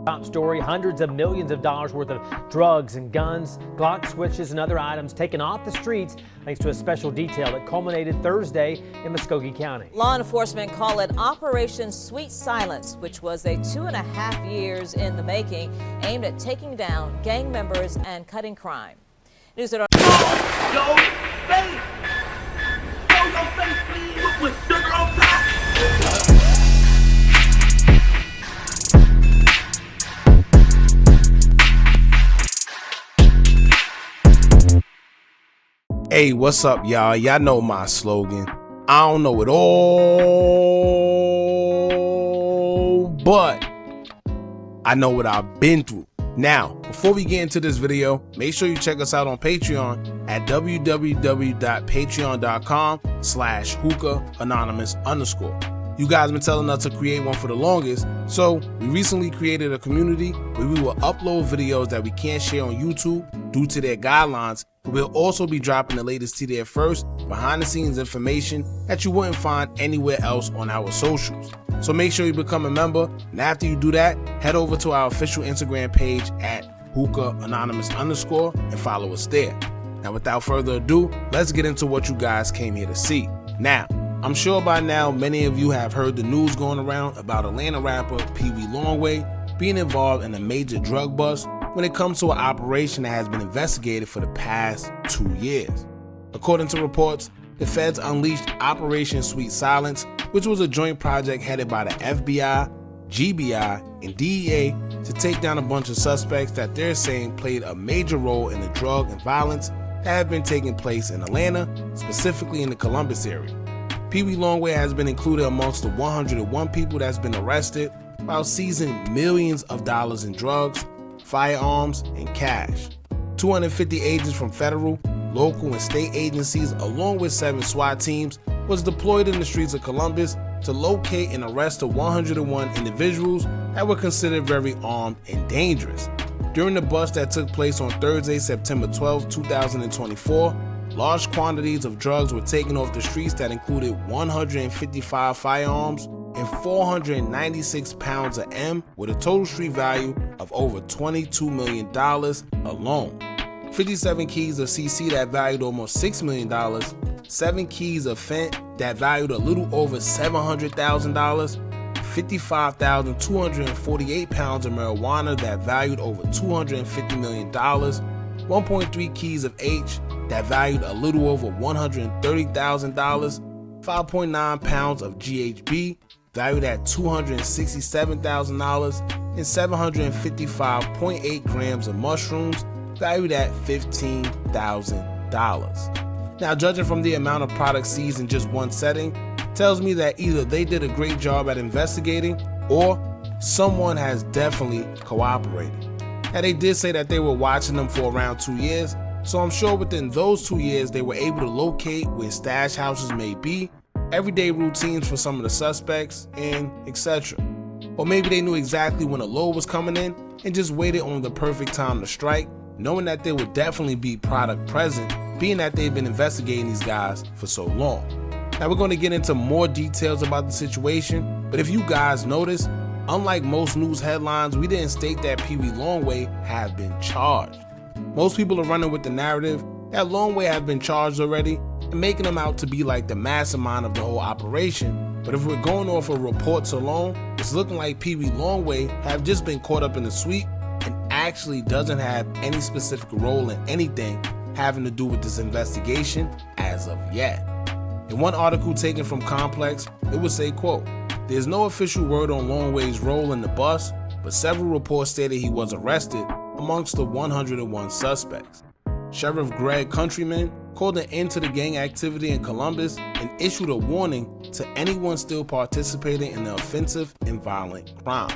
Top story, hundreds of millions of dollars worth of drugs and guns, Glock switches and other items taken off the streets thanks to a special detail that culminated Thursday in Muskogee County. Law enforcement call it Operation Sweet Silence, which was a 2.5 years in the making, aimed at taking down gang members and cutting crime. News at our Yo, face! Show your face, please, with sugar on top! Hey, what's up, y'all? Y'all know my slogan. I don't know it all, but I know what I've been through. Now, before we get into this video, make sure you check us out on Patreon at www.patreon.com/Hookah Anonymous _. You guys been telling us to create one for the longest, so we recently created a community where we will upload videos that we can't share on YouTube due to their guidelines. We'll also be dropping the latest to there first, behind the scenes information that you wouldn't find anywhere else on our socials. So make sure you become a member, and after you do that, head over to our official Instagram page at Hookah Anonymous _ and follow us there. Now without further ado, let's get into what you guys came here to see. Now, I'm sure by now many of you have heard the news going around about Atlanta rapper Peewee Longway being involved in a major drug bust when it comes to an operation that has been investigated for the past 2 years. According to reports, the feds unleashed Operation Sweet Silence, which was a joint project headed by the FBI, GBI, and DEA to take down a bunch of suspects that they're saying played a major role in the drug and violence that have been taking place in Atlanta, specifically in the Columbus area. Peewee Longway has been included amongst the 101 people that's been arrested while seizing millions of dollars in drugs, firearms, and cash. 250 agents from federal, local, and state agencies along with 7 SWAT teams was deployed in the streets of Columbus to locate and arrest the 101 individuals that were considered very armed and dangerous. During the bust that took place on Thursday, September 12, 2024, large quantities of drugs were taken off the streets that included 155 firearms and 496 pounds of M with a total street value of over $22 million alone. 57 keys of CC that valued almost $6 million, 7 keys of Fent that valued a little over $700,000, 55,248 pounds of marijuana that valued over $250 million, 1.3 keys of H that valued a little over $130,000, 5.9 pounds of GHB valued at $267,000, and 755.8 grams of mushrooms valued at $15,000. Now, judging from the amount of product seized in just one setting, tells me that either they did a great job at investigating or someone has definitely cooperated. Now, they did say that they were watching them for around 2 years, so I'm sure within those 2 years they were able to locate where stash houses may be, everyday routines for some of the suspects, and etc. Or maybe they knew exactly when a load was coming in and just waited on the perfect time to strike, knowing that there would definitely be product present, being that they've been investigating these guys for so long. Now we're going to get into more details about the situation, but if you guys notice, unlike most news headlines, we didn't state that Peewee Longway have been charged. Most people are running with the narrative that Longway have been charged already and making him out to be like the mastermind of the whole operation. But if we're going off of reports alone, it's looking like Peewee Longway have just been caught up in the sweep and actually doesn't have any specific role in anything having to do with this investigation as of yet. In one article taken from Complex, it would say, quote, "There's no official word on Longway's role in the bust, but several reports stated he was arrested amongst the 101 suspects. Sheriff Greg Countryman called an end to the gang activity in Columbus and issued a warning to anyone still participating in the offensive and violent crimes."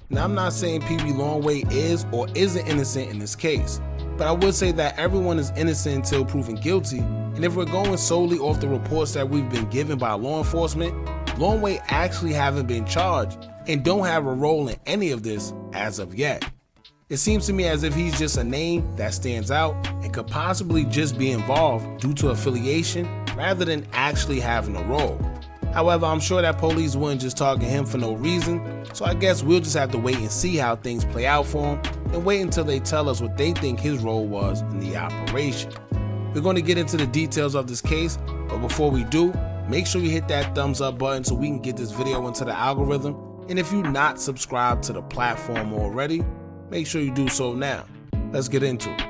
Now, I'm not saying Peewee Longway is or isn't innocent in this case, but I would say that everyone is innocent until proven guilty, and if we're going solely off the reports that we've been given by law enforcement, Longway actually haven't been charged and don't have a role in any of this as of yet. It seems to me as if he's just a name that stands out and could possibly just be involved due to affiliation rather than actually having a role. However, I'm sure that police wouldn't just target him for no reason, so I guess we'll just have to wait and see how things play out for him and wait until they tell us what they think his role was in the operation. We're going to get into the details of this case, but before we do, make sure you hit that thumbs up button so we can get this video into the algorithm, and if you're not subscribed to the platform already, make sure you do so now. Let's get into it.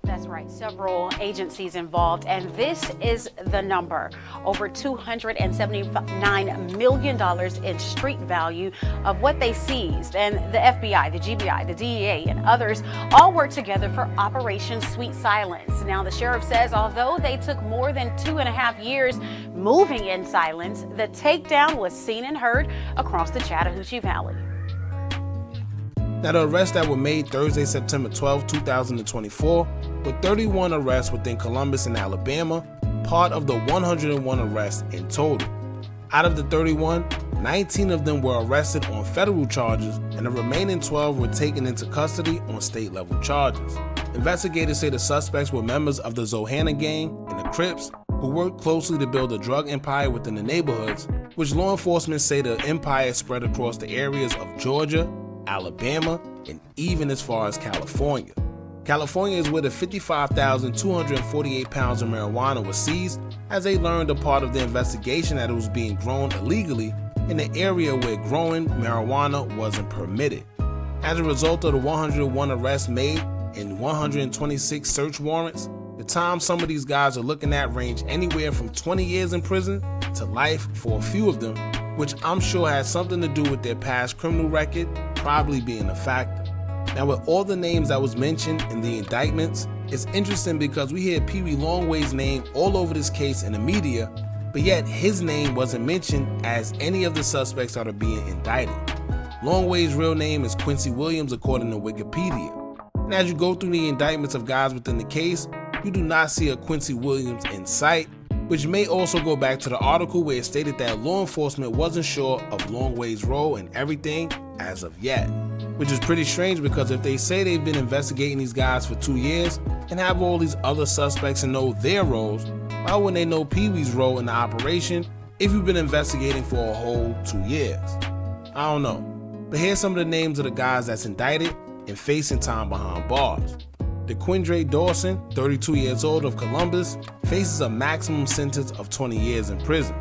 That's right, several agencies involved, and this is the number. Over $279 million in street value of what they seized. And the FBI, the GBI, the DEA, and others all worked together for Operation Sweet Silence. Now, the sheriff says although they took more than 2.5 years moving in silence, the takedown was seen and heard across the Chattahoochee Valley. Now, the arrests that were made Thursday, September 12, 2024, with 31 arrests within Columbus and Alabama, part of the 101 arrests in total. Out of the 31, 19 of them were arrested on federal charges, and the remaining 12 were taken into custody on state-level charges. Investigators say the suspects were members of the Zohanna gang and the Crips, who worked closely to build a drug empire within the neighborhoods, which law enforcement say the empire spread across the areas of Georgia, Alabama, and even as far as California. California is where the 55,248 pounds of marijuana was seized, as they learned a part of the investigation that it was being grown illegally in the area where growing marijuana wasn't permitted. As a result of the 101 arrests made and 126 search warrants, the time some of these guys are looking at range anywhere from 20 years in prison to life for a few of them, which I'm sure has something to do with their past criminal record probably being a factor. Now, with all the names that was mentioned in the indictments, it's interesting because we hear Peewee Longway's name all over this case in the media, but yet his name wasn't mentioned as any of the suspects that are being indicted. Longway's real name is Quincy Williams according to Wikipedia. And as you go through the indictments of guys within the case, you do not see a Quincy Williams in sight, which may also go back to the article where it stated that law enforcement wasn't sure of Longway's role in everything as of yet. Which is pretty strange because if they say they've been investigating these guys for 2 years and have all these other suspects and know their roles, why wouldn't they know Peewee's role in the operation if you've been investigating for a whole 2 years? I don't know. But here's some of the names of the guys that's indicted and facing time behind bars. DeQuindre Dawson, 32 years old of Columbus, faces a maximum sentence of 20 years in prison.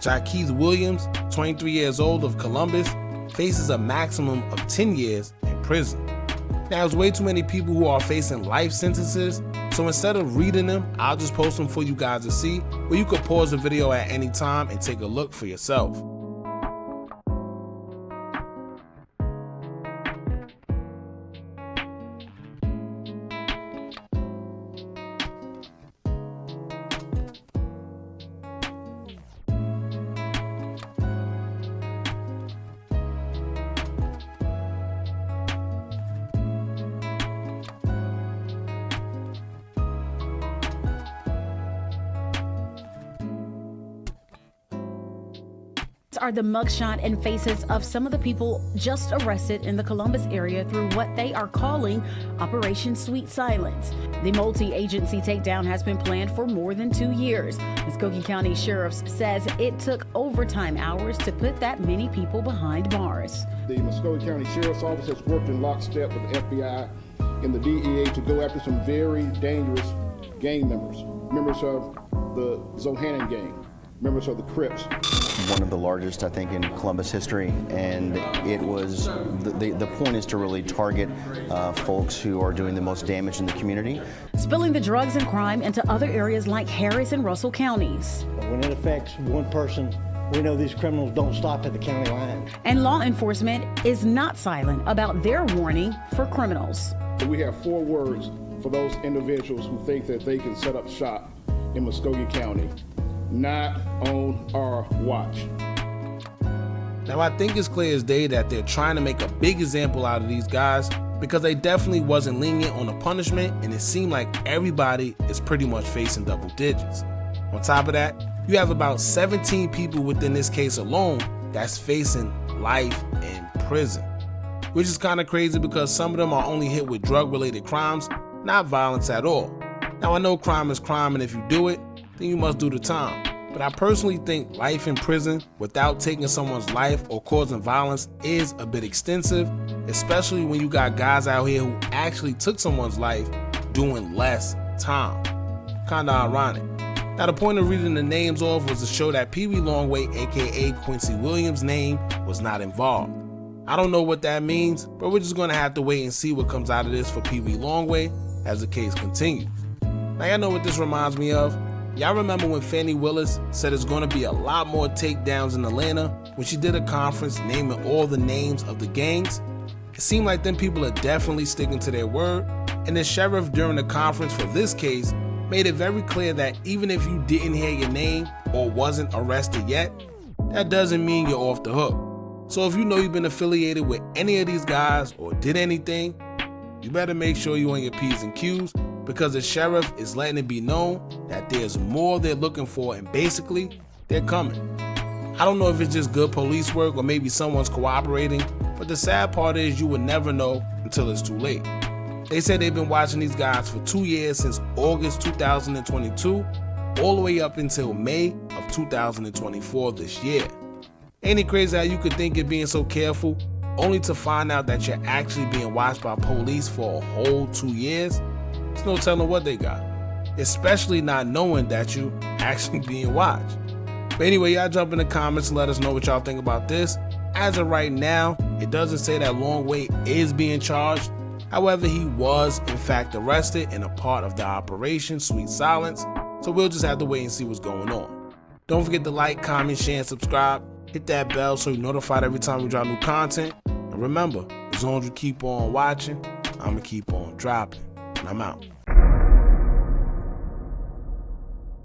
Jakeith Williams, 23 years old of Columbus, faces a maximum of 10 years in prison. Now, there's way too many people who are facing life sentences, so instead of reading them, I'll just post them for you guys to see, where you could pause the video at any time and take a look for yourself. Are the mugshot and faces of some of the people just arrested in the Columbus area through what they are calling Operation Sweet Silence. The multi-agency takedown has been planned for more than 2 years. Muskogee County Sheriff says it took overtime hours to put that many people behind bars. The Muskogee County Sheriff's Office has worked in lockstep with the FBI and the DEA to go after some very dangerous gang members of the Zohanna gang, members of the Crips. One of the largest, I think, in Columbus history, and it was the point is to really target folks who are doing the most damage in the community. Spilling the drugs and crime into other areas like Harris and Russell counties. When it affects one person, we know these criminals don't stop at the county line. And law enforcement is not silent about their warning for criminals. We have 4 words for those individuals who think that they can set up shop in Muskogee County. Not on our watch. Now, I think it's clear as day that they're trying to make a big example out of these guys because they definitely wasn't lenient on the punishment, and it seemed like everybody is pretty much facing double digits. On top of that, you have about 17 people within this case alone that's facing life in prison, which is kind of crazy because some of them are only hit with drug-related crimes, not violence at all. Now, I know crime is crime, and if you do it, then you must do the time. but I personally think life in prison without taking someone's life or causing violence is a bit extensive, especially when you got guys out here who actually took someone's life doing less time. Kinda ironic. Now the point of reading the names off was to show that Peewee Longway, aka Quincy Williams' name was not involved. I don't know what that means, but we're just gonna have to wait and see what comes out of this for Peewee Longway as the case continues. Now y'all know what this reminds me of? Y'all remember when Fannie Willis said there's gonna be a lot more takedowns in Atlanta when she did a conference naming all the names of the gangs? It seemed like them people are definitely sticking to their word, and the sheriff during the conference for this case made it very clear that even if you didn't hear your name or wasn't arrested yet, that doesn't mean you're off the hook. So if you know you've been affiliated with any of these guys or did anything, you better make sure you're on your P's and Q's, because the sheriff is letting it be known that there's more they're looking for, and basically, they're coming. I don't know if it's just good police work or maybe someone's cooperating, but the sad part is you will never know until it's too late. They said they've been watching these guys for 2 years, since August 2022, all the way up until May of 2024 this year. Ain't it crazy how you could think you're being so careful, only to find out that you're actually being watched by police for a whole 2 years? There's no telling what they got, especially not knowing that you actually being watched. But anyway, y'all jump in the comments and let us know what y'all think about this. As of right now, it doesn't say that Longway is being charged. However, he was in fact arrested and a part of the Operation Sweet Silence, so we'll just have to wait and see what's going on. Don't forget to like, comment, share, and subscribe. Hit that bell so you're notified every time we drop new content. And remember, as long as you keep on watching, I'ma keep on dropping. And I'm out.